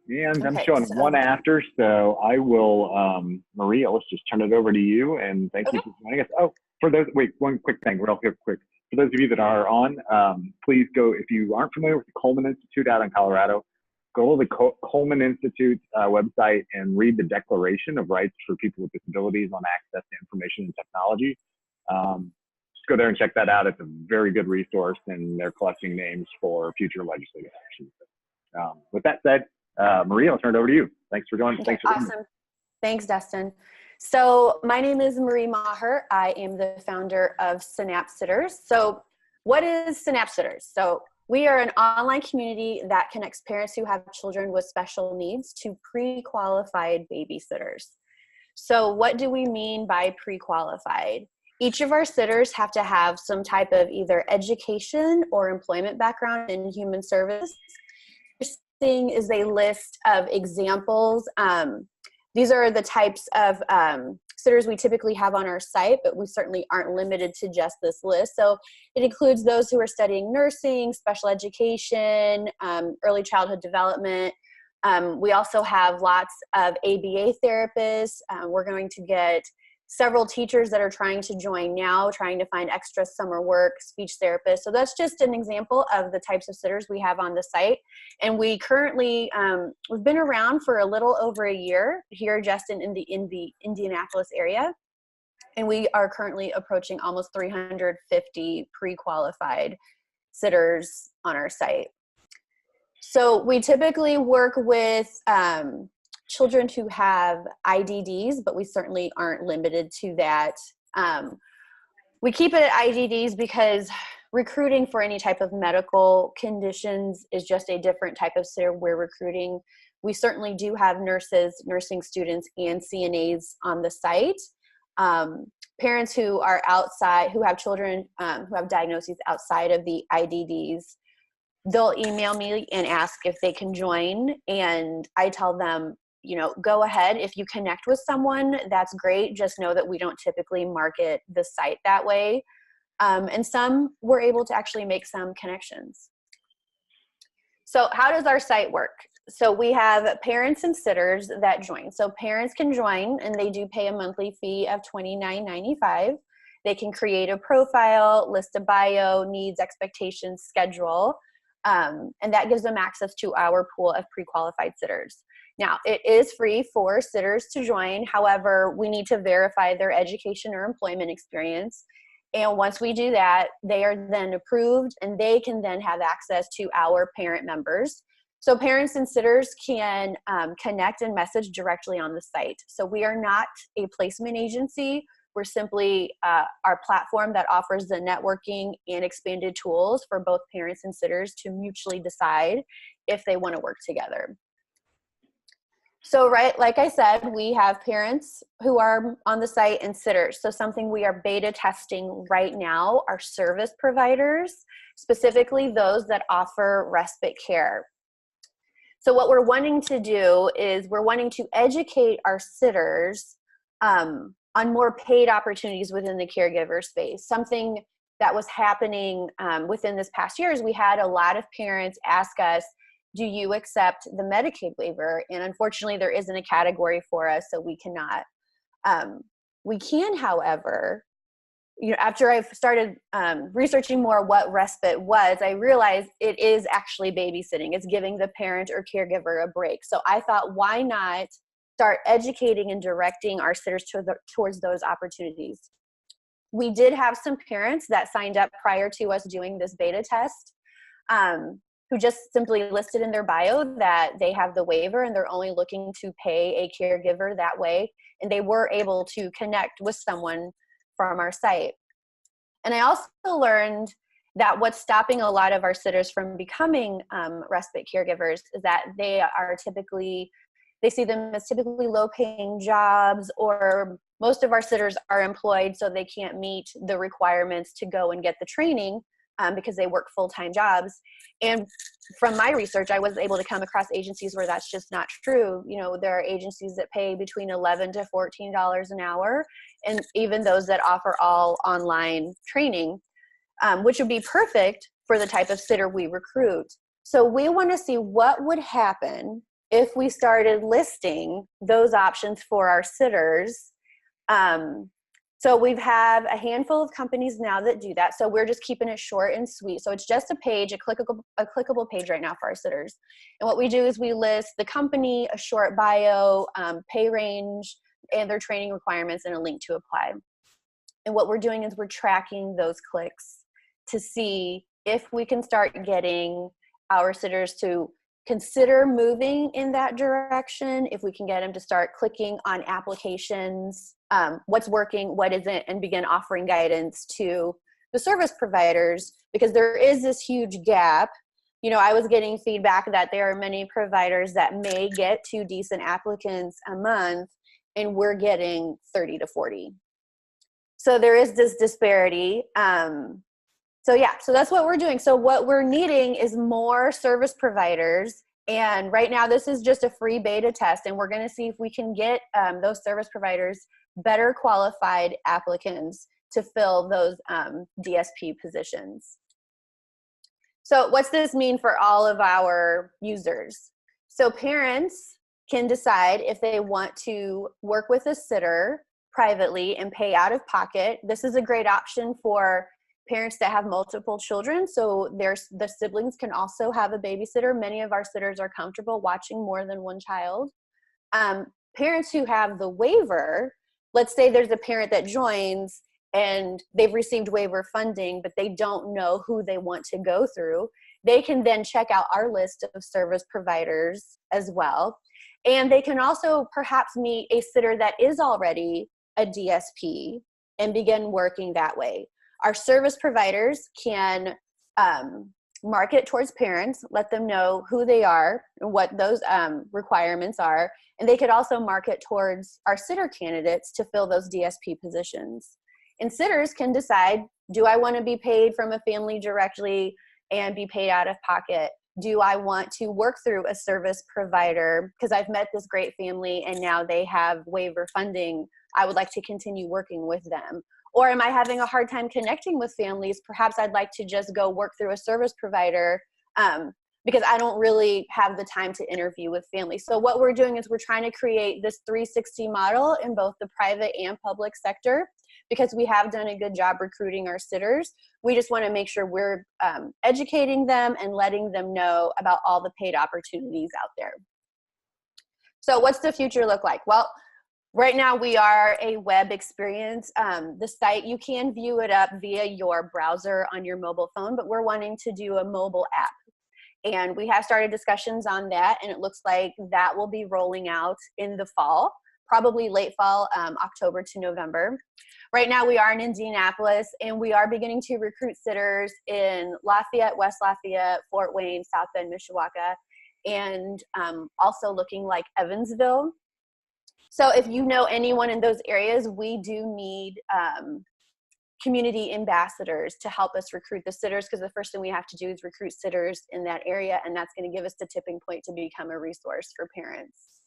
And I'm Okay, showing one so after, so I will, Maria, let's just turn it over to you, and thank you okay. for joining us. Oh, for those, wait, one quick thing, real quick. For those of you that are on, please go, if you aren't familiar with the Coleman Institute out in Colorado, go to the Coleman Institute website and read the Declaration of Rights for People with Disabilities on Access to Information and Technology. Just go there and check that out. It's a very good resource, and they're collecting names for future legislative actions. With that said, Maria, I'll turn it over to you. Thanks for joining. Okay, Thanks for awesome. Thanks, Dustin. So my name is Marie Maher. I am the founder of Synapse Sitters. So what is Synapse Sitters? So we are an online community that connects parents who have children with special needs to pre-qualified babysitters. So what do we mean by pre-qualified? Each of our sitters have to have some type of either education or employment background in human service. Thing is a list of examples. These are the types of sitters we typically have on our site, but we certainly aren't limited to just this list. So it includes those who are studying nursing, special education, early childhood development. We also have lots of ABA therapists. We're going to get several teachers that are trying to join now, trying to find extra summer work, speech therapists. So that's just an example of the types of sitters we have on the site. And we currently, we've been around for a little over a year here just in the Indianapolis area. And we are currently approaching almost 350 pre-qualified sitters on our site. So we typically work with children who have IDDs, but we certainly aren't limited to that. We keep it at IDDs because recruiting for any type of medical conditions is just a different type of sitter we're recruiting. We certainly do have nurses, nursing students, and CNAs on the site. Parents who are outside, who have children who have diagnoses outside of the IDDs, they'll email me and ask if they can join, and I tell them, you know, go ahead. If you connect with someone, that's great. Just know that we don't typically market the site that way. And some we're able to actually make some connections. So how does our site work? So we have parents and sitters that join. So parents can join and they do pay a monthly fee of $29.95. They can create a profile, list a bio, needs, expectations, schedule, and that gives them access to our pool of pre-qualified sitters. Now, it is free for sitters to join. However, we need to verify their education or employment experience. And once we do that, they are then approved and they can then have access to our parent members. So parents and sitters can connect and message directly on the site. So we are not a placement agency. We're simply our platform that offers the networking and expanded tools for both parents and sitters to mutually decide if they want to work together. So, right, like I said, we have parents who are on the site and sitters. So something we are beta testing right now are service providers, specifically those that offer respite care. So what we're wanting to do is we're wanting to educate our sitters on more paid opportunities within the caregiver space. Something that was happening within this past year is we had a lot of parents ask us, do you accept the Medicaid waiver? And unfortunately, there isn't a category for us, so we cannot. We can, however, you know, after I've started researching more what respite was, I realized it is actually babysitting. It's giving the parent or caregiver a break. So I thought, why not start educating and directing our sitters towards those opportunities? We did have some parents that signed up prior to us doing this beta test, who just simply listed in their bio that they have the waiver and they're only looking to pay a caregiver that way. And they were able to connect with someone from our site. And I also learned that what's stopping a lot of our sitters from becoming respite caregivers is that they see them as typically low-paying jobs, or most of our sitters are employed, so they can't meet the requirements to go and get the training because they work full-time jobs. And from my research, I was able to come across agencies where that's just not true. You know, there are agencies that pay between $11 to $14 an hour, and even those that offer all online training, which would be perfect for the type of sitter we recruit. So we want to see what would happen if we started listing those options for our sitters. So we have a handful of companies now that do that. So we're just keeping it short and sweet. So it's just a page, a clickable page right now for our sitters. And what we do is we list the company, a short bio, pay range, and their training requirements, and a link to apply. And what we're doing is we're tracking those clicks to see if we can start getting our sitters to consider moving in that direction, if we can get them to start clicking on applications, what's working, what isn't, and begin offering guidance to the service providers, because there is this huge gap. You know, I was getting feedback that there are many providers that may get 2 decent applicants a month, and we're getting 30 to 40. So there is this disparity. So that's what we're doing. So what we're needing is more service providers. And right now this is just a free beta test, and we're going to see if we can get those service providers better qualified applicants to fill those DSP positions. So what's this mean for all of our users? So parents can decide if they want to work with a sitter privately and pay out of pocket. This is a great option for parents that have multiple children, so the siblings can also have a babysitter. Many of our sitters are comfortable watching more than one child. Parents who have the waiver, let's say there's a parent that joins and they've received waiver funding, but they don't know who they want to go through, they can then check out our list of service providers as well. And they can also perhaps meet a sitter that is already a DSP and begin working that way. Our service providers can market towards parents, let them know who they are and what those requirements are. And they could also market towards our sitter candidates to fill those DSP positions. And sitters can decide, do I want to be paid from a family directly and be paid out of pocket? Do I want to work through a service provider because I've met this great family and now they have waiver funding? I would like to continue working with them. Or am I having a hard time connecting with families? Perhaps I'd like to just go work through a service provider because I don't really have the time to interview with families. So what we're doing is we're trying to create this 360 model in both the private and public sector, because we have done a good job recruiting our sitters. We just want to make sure we're educating them and letting them know about all the paid opportunities out there. So what's the future look like? Well, right now we are a web experience. The site, you can view it up via your browser on your mobile phone, but we're wanting to do a mobile app. And we have started discussions on that, and it looks like that will be rolling out in the fall, probably late fall, October to November. Right now we are in Indianapolis, and we are beginning to recruit sitters in Lafayette, West Lafayette, Fort Wayne, South Bend, Mishawaka, and also looking like Evansville. So if you know anyone in those areas, we do need community ambassadors to help us recruit the sitters, because the first thing we have to do is recruit sitters in that area, and that's going to give us the tipping point to become a resource for parents.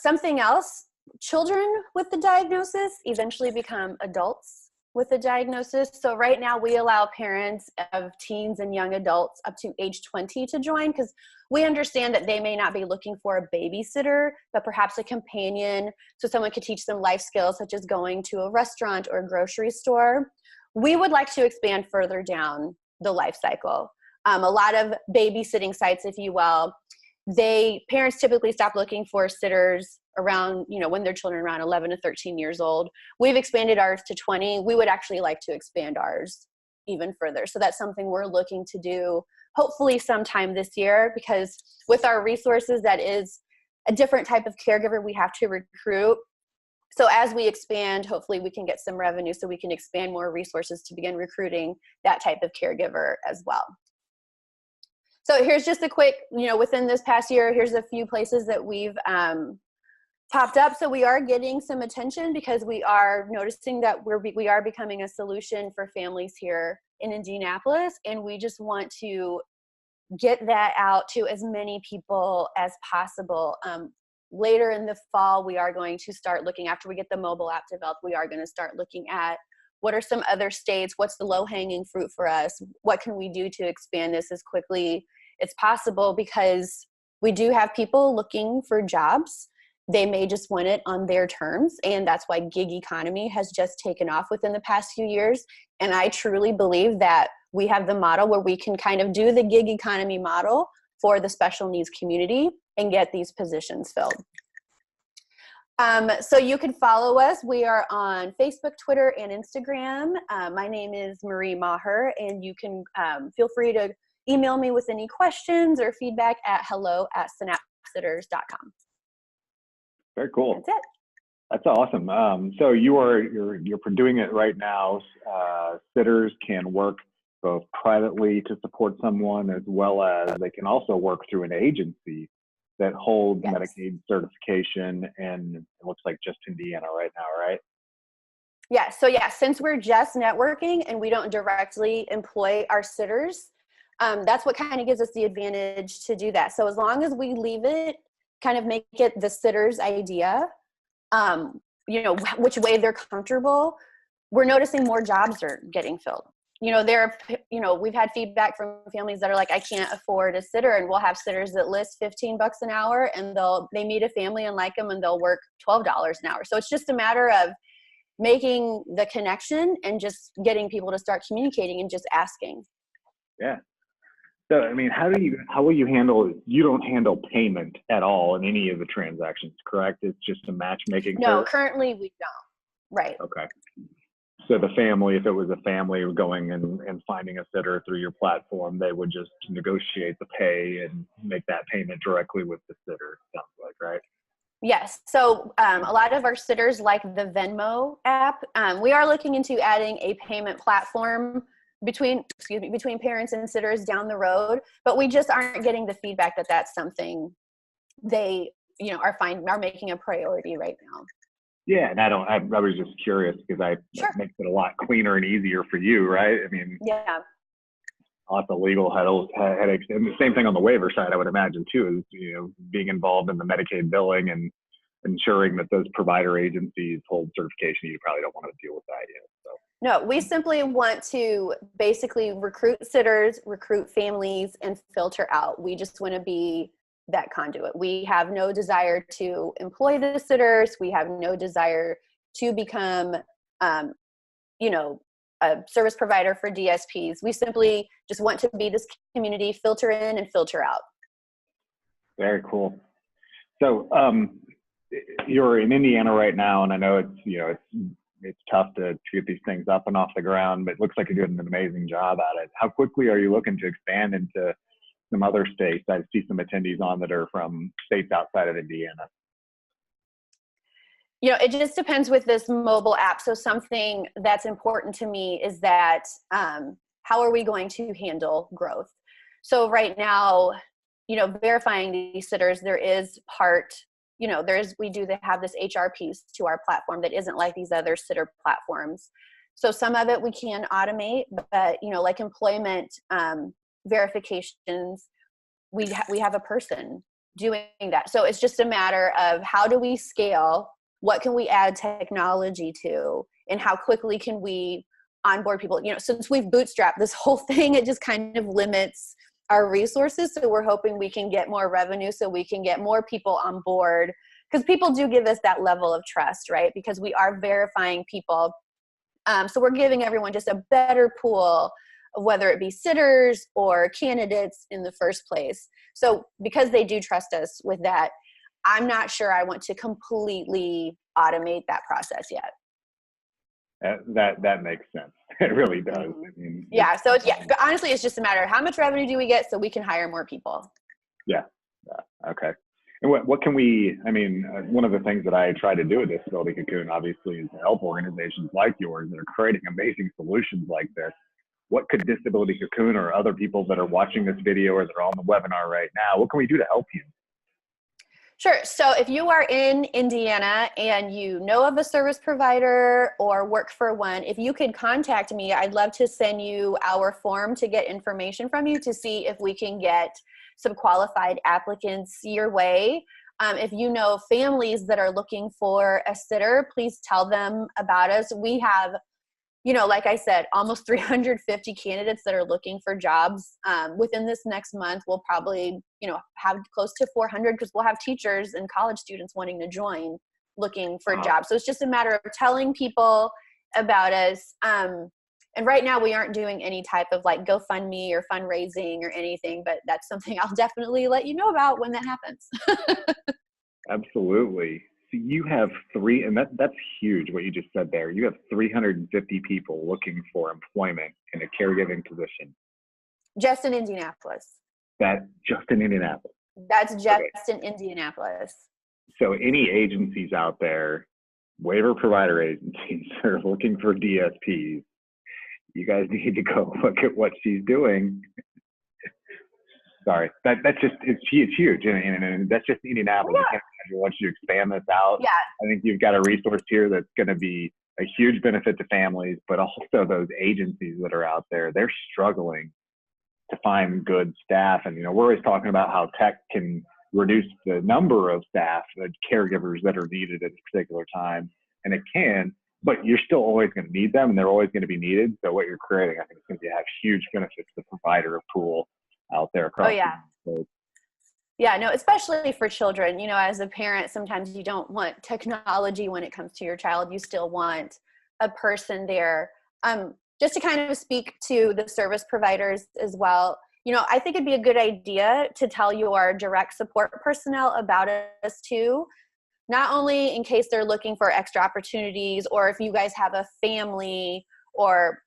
Something else, children with the diagnosis eventually become adults with the diagnosis. So right now we allow parents of teens and young adults up to age 20 to join, because we understand that they may not be looking for a babysitter, but perhaps a companion, so someone could teach them life skills such as going to a restaurant or a grocery store. We would like to expand further down the life cycle. A lot of babysitting sites, if you will, parents typically stop looking for sitters around, when their children are around 11 to 13 years old. We've expanded ours to 20. We would actually like to expand ours even further. So that's something we're looking to do hopefully sometime this year, because with our resources, that is a different type of caregiver we have to recruit. So as we expand, hopefully we can get some revenue so we can expand more resources to begin recruiting that type of caregiver as well. So here's just a quick, within this past year, here's a few places that we've popped up. So we are getting some attention because we are noticing that we are becoming a solution for families here in Indianapolis, and we just want to get that out to as many people as possible. Later in the fall, we are going to start looking, after we get the mobile app developed, we are going to start looking at what are some other states, what's the low-hanging fruit for us, what can we do to expand this as quickly as possible, because We do have people looking for jobs. They may just want it on their terms. And that's why gig economy has just taken off within the past few years. And I truly believe that we have the model where we can kind of do the gig economy model for the special needs community and get these positions filled. So you can follow us. We are on Facebook, Twitter, and Instagram. My name is Marie Maher, and you can feel free to email me with any questions or feedback at hello@synapsesitters.com. Very cool. That's it. That's awesome. So you're doing it right now. Sitters can work both privately to support someone, as well as they can also work through an agency that holds Yes. Medicaid certification, and it looks like just Indiana right now, right? Yeah, so yeah, since we're just networking and we don't directly employ our sitters, that's what kind of gives us the advantage to do that. So as long as we leave it, kind of make it the sitter's idea, you know, which way they're comfortable, we're noticing more jobs are getting filled. You know, we've had feedback from families that are like, I can't afford a sitter, and we'll have sitters that list $15 an hour, and they meet a family and like them, and they'll work $12 an hour. So it's just a matter of making the connection and just getting people to start communicating and just asking. Yeah. So, I mean, how will you handle, you don't handle payment at all in any of the transactions, correct? It's just a matchmaking No, service? currently we don't. Right. Okay. So the family, if it was a family going and finding a sitter through your platform, they would just negotiate the pay and make that payment directly with the sitter, sounds like, right? Yes. So a lot of our sitters like the Venmo app. We are looking into adding a payment platform between parents and sitters down the road, but we just aren't getting the feedback that that's something they, you know, are making a priority right now. Yeah, and I was just curious because Sure. It makes it a lot cleaner and easier for you, right? I mean, Yeah. lots of legal headaches, and the same thing on the waiver side, I would imagine too, is, you know, being involved in the Medicaid billing and ensuring that those provider agencies hold certification. You probably don't want to deal with that yet. So. No, we simply want to basically recruit sitters, recruit families, and filter out. We just want to be that conduit. We have no desire to employ the sitters. We have no desire to become, you know, a service provider for DSPs. We simply just want to be this community, filter in and filter out. Very cool. So you're in Indiana right now, and I know it's tough to get these things up and off the ground, but it looks like you're doing an amazing job at it. How quickly are you looking to expand into some other states? I see some attendees on that are from states outside of Indiana. You know, it just depends with this mobile app. So something that's important to me is that how are we going to handle growth? So right now, you know, verifying these sitters, there is part, you know, we do have this HR piece to our platform that isn't like these other sitter platforms. So some of it we can automate, but, you know, like employment verifications, we have a person doing that. So it's just a matter of how do we scale, what can we add technology to, and how quickly can we onboard people. You know, since we've bootstrapped this whole thing, it just kind of limits our resources. So we're hoping we can get more revenue so we can get more people on board, because people do give us that level of trust, right? Because we are verifying people. So we're giving everyone just a better pool of whether it be sitters or candidates in the first place. So because they do trust us with that, I'm not sure I want to completely automate that process yet. That makes sense. It really does. I mean, yeah. So but honestly, it's just a matter of how much revenue do we get so we can hire more people. Yeah. Okay. And what can we? I mean, one of the things that I try to do with Disability Cocoon, obviously, is to help organizations like yours that are creating amazing solutions like this. What could Disability Cocoon or other people that are watching this video or that are on the webinar right now, what can we do to help you? Sure. So if you are in Indiana and you know of a service provider or work for one, if you could contact me, I'd love to send you our form to get information from you to see if we can get some qualified applicants your way. If you know families that are looking for a sitter, please tell them about us. We have you know, like I said, almost 350 candidates that are looking for jobs. Within this next month, we'll probably, you know, have close to 400 because we'll have teachers and college students wanting to join looking for jobs. So it's just a matter of telling people about us. And right now we aren't doing any type of like GoFundMe or fundraising or anything, but that's something I'll definitely let you know about when that happens. Absolutely. So you have and that's huge what you just said there. You have 350 people looking for employment in a caregiving position. Just in Indianapolis. That just in Indianapolis. That's just in Indianapolis. So any agencies out there, waiver provider agencies are looking for DSPs. You guys need to go look at what she's doing. Sorry, that's just, it's huge. And that's just Indianapolis. Yeah. Once you expand this out, yeah. I think you've got a resource here that's going to be a huge benefit to families, but also those agencies that are out there, they're struggling to find good staff. And, you know, we're always talking about how tech can reduce the number of staff, the caregivers that are needed at a particular time. And it can, but you're still always going to need them and they're always going to be needed. So what you're creating, I think, is going to have huge benefits to the provider pool out there across. Oh, yeah. Yeah, no, especially for children. You know, as a parent, sometimes you don't want technology when it comes to your child. You still want a person there. Just to kind of speak to the service providers as well, you know, I think it'd be a good idea to tell your direct support personnel about us too, not only in case they're looking for extra opportunities, or if you guys have a family or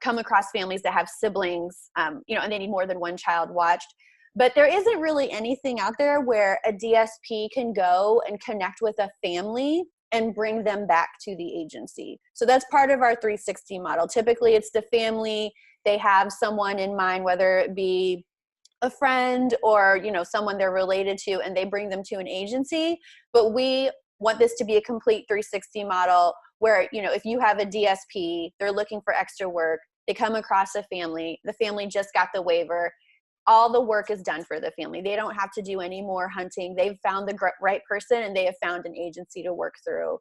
come across families that have siblings, you know, and they need more than one child watched. But there isn't really anything out there where a DSP can go and connect with a family and bring them back to the agency. So that's part of our 360 model. Typically it's the family, they have someone in mind, whether it be a friend or, you know, someone they're related to, and they bring them to an agency. But we want this to be a complete 360 model where, you know, if you have a DSP, they're looking for extra work, they come across a family, the family just got the waiver, all the work is done for the family. They don't have to do any more hunting. They've found the right person and they have found an agency to work through.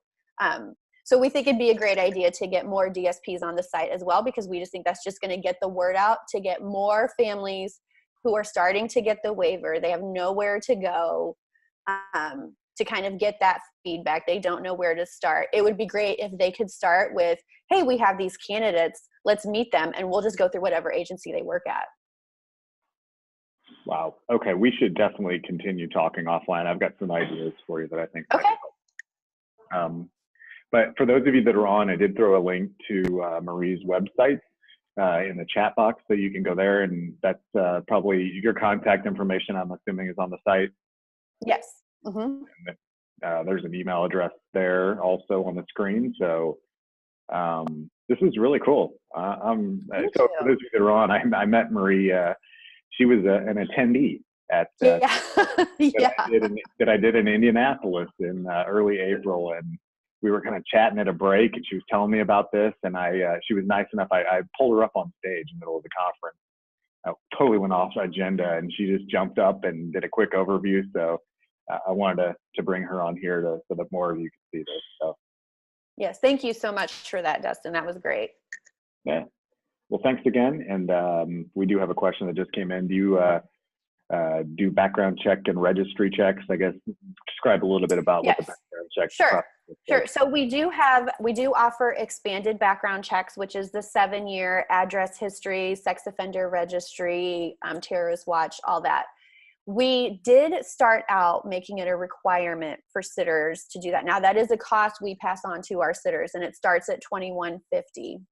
So we think it'd be a great idea to get more DSPs on the site as well, because we just think that's just going to get the word out to get more families who are starting to get the waiver. They have nowhere to go to kind of get that feedback. They don't know where to start. It would be great if they could start with, hey, we have these candidates, let's meet them, and we'll just go through whatever agency they work at. Wow. Okay. We should definitely continue talking offline. I've got some ideas for you that I think. Okay. But for those of you that are on, I did throw a link to Marie's website in the chat box, so you can go there, and that's probably your contact information, I'm assuming, is on the site. Yes. Mm-hmm. And there's an email address there also on the screen. So this is really cool. So for those of you that are on, I met Marie. She was an attendee at that I did in Indianapolis in early April, and we were kind of chatting at a break, and she was telling me about this, and she was nice enough. I pulled her up on stage in the middle of the conference. I totally went off the agenda, and she just jumped up and did a quick overview. So I wanted to bring her on here so that more of you could see this. So yes, thank you so much for that, Dustin. That was great. Yeah. Well, thanks again. And we do have a question that just came in. Do you do background check and registry checks? I guess describe a little bit about what the background check. Sure. So we do offer expanded background checks, which is the 7-year address history, sex offender registry, terrorist watch, all that. We did start out making it a requirement for sitters to do that. Now that is a cost we pass on to our sitters, and it starts at $21.50.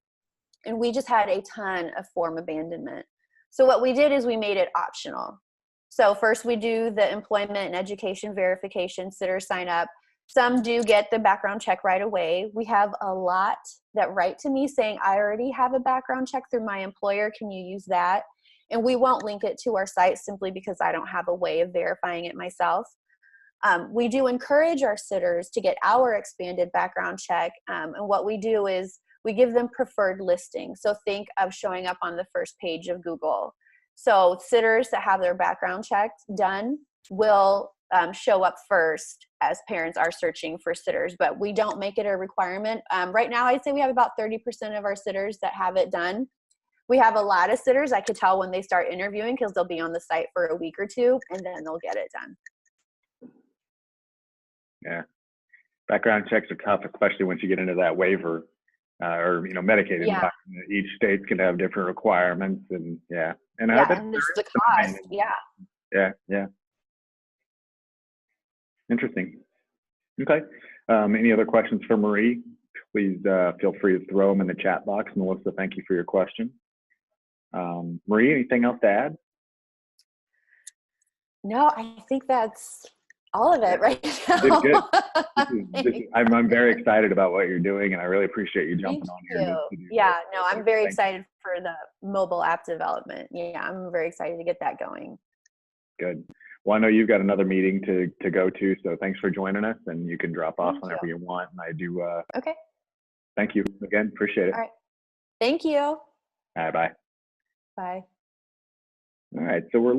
And we just had a ton of form abandonment. So what we did is we made it optional. So first we do the employment and education verification, sitters sign up. Some do get the background check right away. We have a lot that write to me saying, I already have a background check through my employer. Can you use that? And we won't link it to our site simply because I don't have a way of verifying it myself. We do encourage our sitters to get our expanded background check. And what we do is we give them preferred listings. So think of showing up on the first page of Google. So sitters that have their background checked done will show up first as parents are searching for sitters, but we don't make it a requirement. Right now, I'd say we have about 30% of our sitters that have it done. We have a lot of sitters. I could tell when they start interviewing because they'll be on the site for a week or two, and then they'll get it done. Yeah. Background checks are tough, especially once you get into that waiver or, Medicaid environment. Each state's can have different requirements, and and I bet and it's the cost. Yeah. Interesting. Okay. Any other questions for Marie? Please feel free to throw them in the chat box. Melissa, thank you for your question. Marie, anything else to add? No, I think that's all of it right now. You did good. I'm very excited about what you're doing, and I really appreciate you jumping on here. To do yeah, no, I'm very excited for the mobile app development. Yeah, I'm very excited to get that going. Good. Well, I know you've got another meeting to go to, so thanks for joining us, and you can drop off whenever you want. And I do. Okay. Thank you again. Appreciate it. All right. Thank you. All right. Bye. Bye. All right. So we're